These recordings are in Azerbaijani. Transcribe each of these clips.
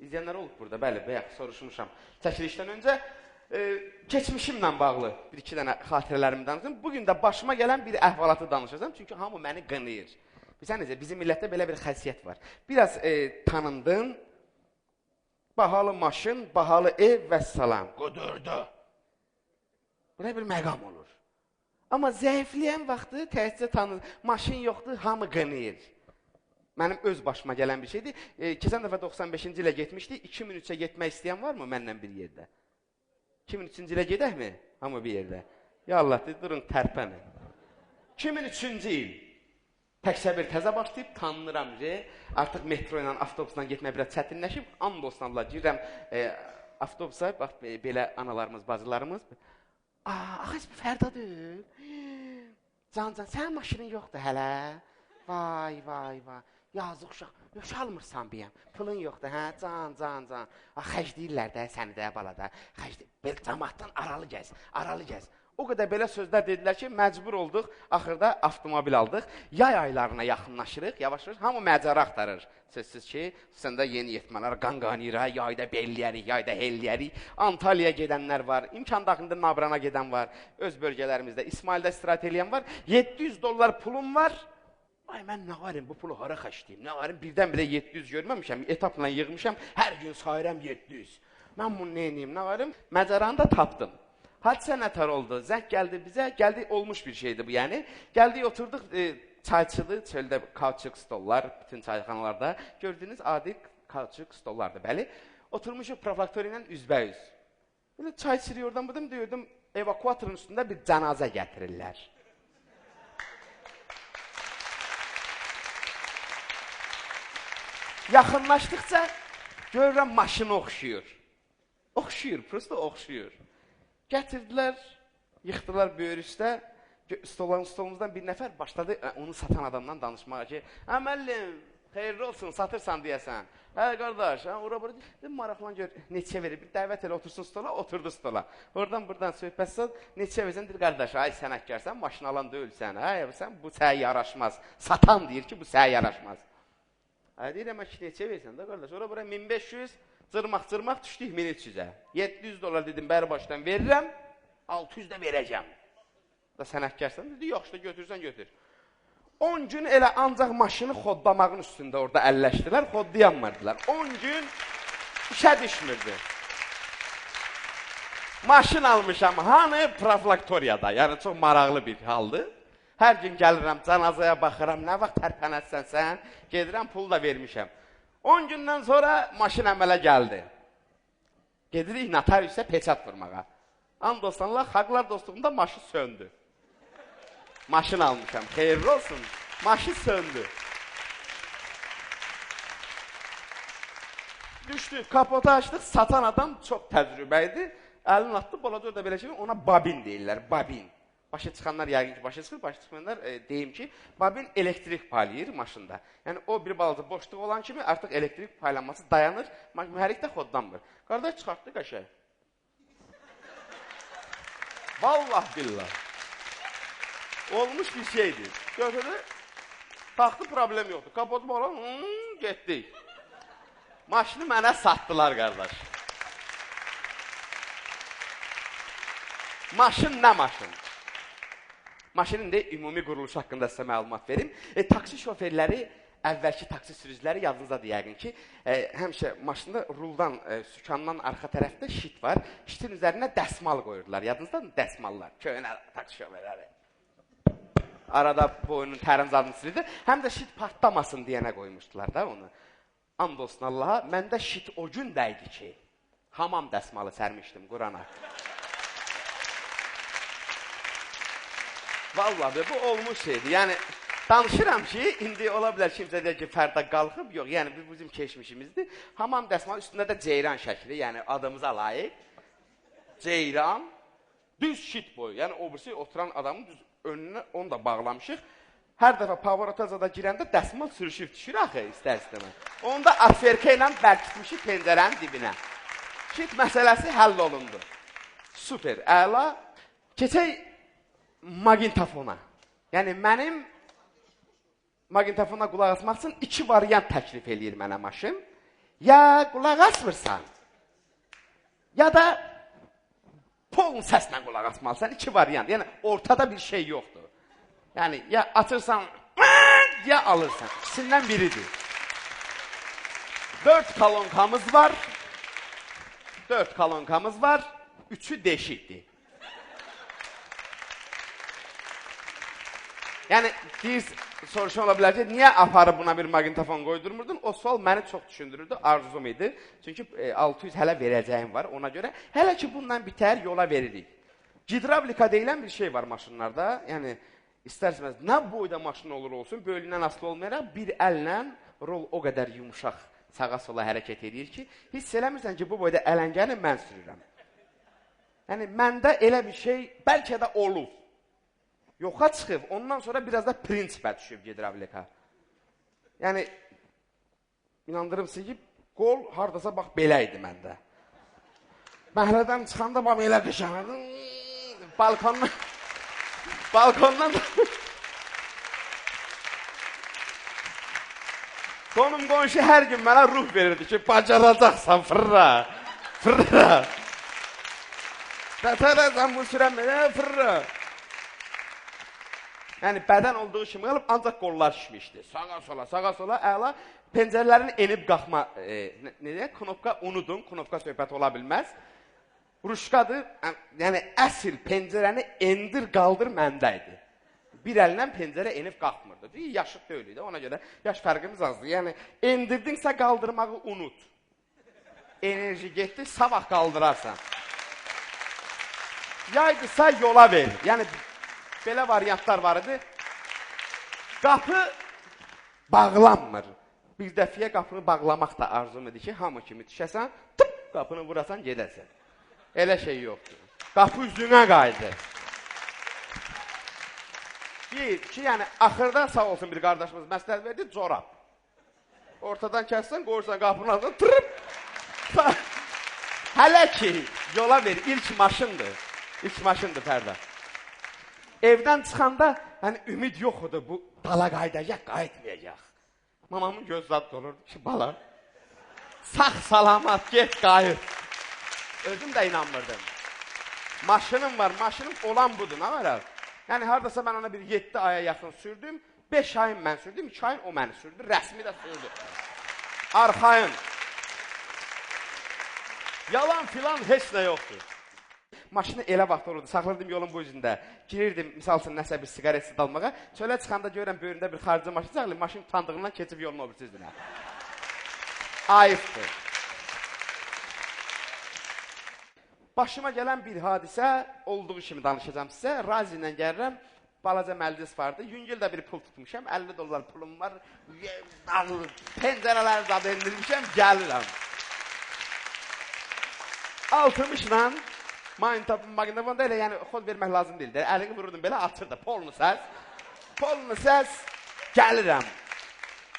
İzləyənlər olub burada, bəli, bayaq soruşmuşam. Çəkilişdən öncə keçmişimlə bağlı bir-iki dənə xatirələrimi danışdım. Bugün də başıma gələn bir əhvalatı danışacağım, çünki hamı məni qınayır. Bilsən necə, bizim millətdə belə bir xəsiyyət var. Biraz tanındın, bahalı maşın, bahalı ev və salam. Qudurdu. Buraya bir məqam olur. Amma zəifləyən vaxtı təhcə tanır, maşın yoxdur, hamı qınayır. Mənim öz başıma gələn bir şeydir. Keçən dəfə 95-ci ilə getmişdik. 2003-ə getmək istəyən varmı mənlə bir yerdə? 2003-cü ilə gedəkmi? Hamı bir yerdə. Ya Allah, durun, tərpənin. 2003-cü il. Təkcə bir təzə başlayıb, tanınıram ki, artıq metro ilə, avtobusla getmək biraz çətinləşib. And olsun Allah, girirəm avtobusa, bax, belə analarımız, bacılarımız. Ağac bir Fərdadır. Can, sənin maşının yoxdur hələ. Vay, vay, vay. Yazıq uşaq, yoxalmırsan biyəm. Pulun yoxdur, hə? Can. Xəcləyirlər də, səni də, balada. Belə cəmaatdan aralı gəz. O qədər belə sözlər dedilər ki, məcbur olduq, axırda avtomobil aldıq. Yay aylarına yaxınlaşırıq, yavaş-yavaş, hamı məcəra axtarır. Sözsüz ki, səndə yeni yetmələr qanqanira, yayda belliyərik, yayda helliyərik. Antalyaya gedənlər var, imkan daxilində Nabrana gedən var, öz bölgələrimizdə, İsmaildə istirahət eləyən var. $700 pulum var. Ay, mən nə varım, bu pulu hara xəşliyim, nə varım, birdən-birə 700 görməmişəm, etapla yığmışam, hər gün sayıram 700. Mən bunu neyiniyim, nə varım? Məcəranı da tapdım. Hadisə nətər oldu, zəng gəldi bizə, olmuş bir şeydi bu yəni. Gəldik, oturduq, çayçılı, çöldə kauçuk stollar, bütün çayxanalarda, gördüyünüz adi kauçuk stollardır, bəli. Oturmuşuq profilaktori ilə üzbəyüz. Böyle çay içiriyor oradan buradan, deyirdim, evakuatorun üstündə bir cənazə gətirirlər. Yaxınlaşdıqca görürəm maşını oxşuyur. Prosto oxşuyur. Gətirdilər, yıxdılar böyür üstə, stolumuzdan bir nəfər başladı onu satan adamdan danışmağa ki, müəllim, xeyirli olsun, satırsan deyəsən. Hə, qardaş, ora-bura deyil, maraqlan gör, neçə verir, bir dəvət elə otursun stola, oturdu stola. Oradan-buradan söhbət sat, neçə versən, deyir, qardaş, ay sənətkərsən, maşın alan deyilsən, sən bu sənə yaraşmaz. Satan deyir ki, bu sənə yaraşmaz. Deyirəm, neçə versən də, qardaş, ora-bura 1500, cırmaq düşdük 1300-ə. $700 dedim, bəri başdan verirəm, 600 də verəcəm. Da sənətkərsən, dedi, yox, işte götürsən, götür. 10 gün elə ancaq maşını xoddamağın üstündə orada əlləşdilər, xoddayanmadılar. 10 gün işə düşmürdü. Maşın almışam, hanı profilaktoriyada, yəni çox maraqlı bir haldır. Hər gün gəlirəm, cənazaya baxıram, nə vaxt tərpənəsən sən, gedirəm, pul da vermişəm. 10 gündən sonra maşın əmələ gəldi. Gedirik notariusə peçat vurmağa. And dostlarla, xalqlar dostluğunda maşın söndü. Maşın almışam, xeyirli olsun, maşın söndü. Düşdü, kapotu açdıq, satan adam çox təcrübəydi. Əlini atdı, bolaca da belə şey, ona babin deyirlər, babin. Başa çıxanlar yəqin ki, başa çıxır, başa çıxmayanlar deyim ki, babin elektrik paylayır maşında. Yəni, o bir balaca boşluq olan kimi artıq elektrik paylanması dayanır, mühərrik də xoddanmır. Qardaş çıxartdı qəşəng. Vallah billah. Olmuş bir şeydir. Götürdü, taxtı problem yoxdur. Kapotu bağlan, getdik. Maşını mənə satdılar, qardaş. Maşın nə maşın? Maşının da ümumi quruluşu haqqında sizə məlumat verim. Taksi şoferləri, əvvəlki taksi sürücüləri yadınızdadır yəqin ki, həmişə maşında ruldan, sükandan arxa tərəfdə şit var. Şitin üzərinə dəsmal qoyurdular. Yadınızdadır dəsmallar, köynə taksi şoferləri. Arada boynun tərin zadını silirdi. Həm də şit partlamasın deyənə qoymuşdular da onu. And olsun Allaha, məndə şit o gün dəydi ki, hamam dəsmalı sərmişdim Qurana. Vallahi bu olmuş şeydir. Yəni, danışıram ki, indi ola bilər kimsə deyək ki, Fərda qalxıb, yox, yəni bu bizim keçmişimizdir. Hamam dəsmalı üstündə də ceyran şəkli, yəni adımıza layiq. Ceyran, düz şit boyu, yəni o birisi oturan adamın düz önünə onu da bağlamışıq. Hər dəfə pavorotazada girəndə dəsmal sürüşüb düşür axı, istər-istəmə. Onu da atverka ilə bərkitmişik pəncərənin dibinə. Şit məsələsi həll olundu. Super, əla. Keçək maqintafona. Yəni, mənim maqintafona qulaq asmaq üçün 2 variant təklif eləyir mənə maşın. ya qulaq asmırsan, ya da polun səslə qulaq asmalısan. İki variant. Yəni, ortada bir şey yoxdur. Yəni, ya açırsan, ya alırsan. İkisindən biridir. 4 kolonkamız var. 4 kolonkamız var. 3'ü deşikdir. Yəni, biz soruşan ola bilər ki, niyə aparıb buna bir maqnitofon qoydurmurdun? O sual məni çox düşündürürdü, arzum idi. Çünki 600 hələ verəcəyim var. Ona görə, hələ ki bundan bitər, yola veririk. Gidravlika deyilən bir şey var maşınlarda. Yəni, İstərsiniz, nə boyda maşın olur olsun, bölündən asılı olmayaraq bir əllə rol o qədər yumuşaq sağa-sola hərəkət edir ki, hiss eləmirsən ki, bu boyda ələngəni mən sürürəm. Yəni, məndə elə bir şey bəlkə də olub. Yoxa çıxıb, ondan sonra biraz da prinsipə düşüb gidravlika. Yəni, inandırım sizi ki, qol haradasa bax belə idi məndə. Məhlədən çıxanda bax elə qışanırdım, balkondan qonum qonşu hər gün mənə ruh verirdi ki, bacaracaqsan, fırra, fırra. Tətərəsən bu sürəməyə, fırra. Yəni, bədən olduğu kimi qalıb, ancaq qollar şişmişdi. Sağa sola, əla. Pəncərələrin enib qalxma, knopka unudun, knopka söhbət ola bilməz. Ruşkadır, yəni əsl pəncərəni endir, qaldır məndə idi. Bir əllə pəncərə enib qalxmırdı. Yaşıq deyil idi, ona görə yaş fərqimiz azdır. Yəni, endirdinsə qaldırmağı unut. Enerji getdi, sabah qaldırarsan. Yaydısa yola ver. Yəni, belə variantlar var idi. Qapı bağlanmır. Bir dəfiyə qapını bağlamaq da arzum idi ki, hamı kimi düşəsən, tıp, qapını vurasan, gedəsən. Elə şey yoxdur. Qapı üzünə qaydı. Bir, ki, yəni, axırdan sağ olsun bir qardaşımız məsləhət verdi, corab. Ortadan kəssən, qoyursan qapının altına, tırıp. Hələ ki, yola ver, ilk maşındır. İlk maşındır pərdə. Evdən çıxanda, yəni, ümid yoxdur, bu dala qaydacaq, qayıtmayacaq. Mamamın göz zad olurdu ki, bala, sağ salamat, get, qayıt. Özüm də inanmırdım. Maşınım var, maşınım olan budur, nə var? Yəni, haradasa mən ona bir 7 aya yaxın sürdüm, 5 ayın mən sürdüm, 2 ayın o məni sürdü, rəsmi də sürdü. Arxayın. Yalan filan heç nə yoxdur. Maşını elə vaxt olurdu, saxlardım yolun bu üzündə, girirdim, misal üçün, nəsə bir siqaret dalmağa, çölə çıxanda görürəm, böyründə bir xarici maşın saxlayıb, maşın tandığından keçib yolun o birisizdir. Ayıqdır. Başıma gələn bir hadisə olduğu kimi danışacağım sizə. Razi ilə gəlirəm, balaca məclis vardı. Yüngül də bir pul tutmuşam, $50 pulum var. Pəncərələri zad endirmişəm, gəlirəm. 60-la maqnitofon da elə, yəni xod vermək lazım deyil. Əlini vururdum belə, açırdı, polunu səs, gəlirəm.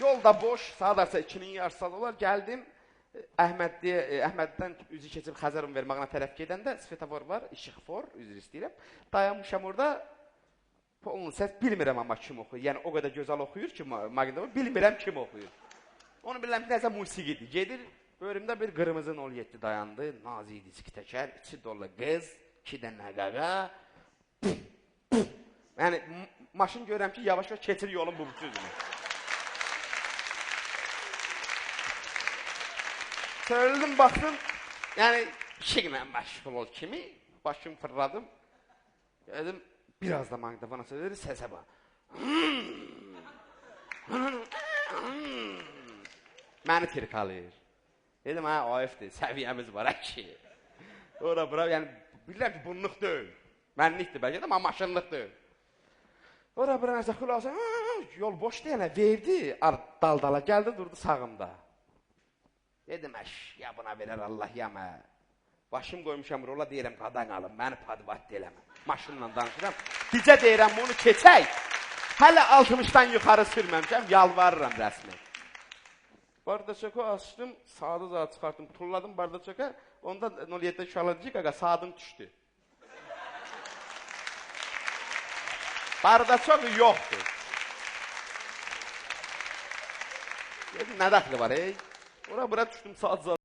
Yolda boş, saat 2-nin yarısı olar, gəldim. Əhməddən üzü keçib Xəzərin vermağına tərəf gedəndə svetofor var, işıqfor, üzr istəyirəm. Dayanmışam orada, polunu səs bilmirəm amma kim oxuyur. Yəni o qədər gözəl oxuyur ki, maqnitofon, bilmirəm kim oxuyur. Onu bilirəm ki, nəsə musiqidir. Gedir, bölümdə bir qırmızı 07 dayandı, nazik diski təkər, içi dolu qız, 2 dənə qaqa. Yəni, maşın görürəm ki, yavaş-yavaş keçir yolun bu bütüzünü. Söylədim, baxdım, yəni, işiqlə məşğul ol kimi, başımı fırladım. Dedim, biraz da maqnitofona söylədi, səsə bax. Məni tirkalayır. Dedim, hə, ayıfdır, səviyyəmiz var, əki. Ora, bura, yəni, bilirəm ki, bunluq deyil. Mənlikdir bəlkə də, amma maşınlıq deyil. Ora, bura, nəsə xülasə, yol boşdur, yəni, verdi, dal-dala, gəldi, durdu sağımda. Dedim, ya buna verər Allah yəmə. Başım qoymuşam rola, deyirəm, qadan alım, məni padvat eləmə. Maşınla danışıram. Dicə deyirəm, bunu keçək. Hələ 60-dan yuxarı sürməmişəm, yalvarıram rəsmi. Bardaçoku açdım, saatı zaten çıxartdım, tulladım bardaçoka. Onda 07'de uşaqlar deyəcək, qaqa, saatim düşdü. Bardaçoku yoxdur. Dedim, nə dəxli var, ey? Ora bura düşdüm saat zar.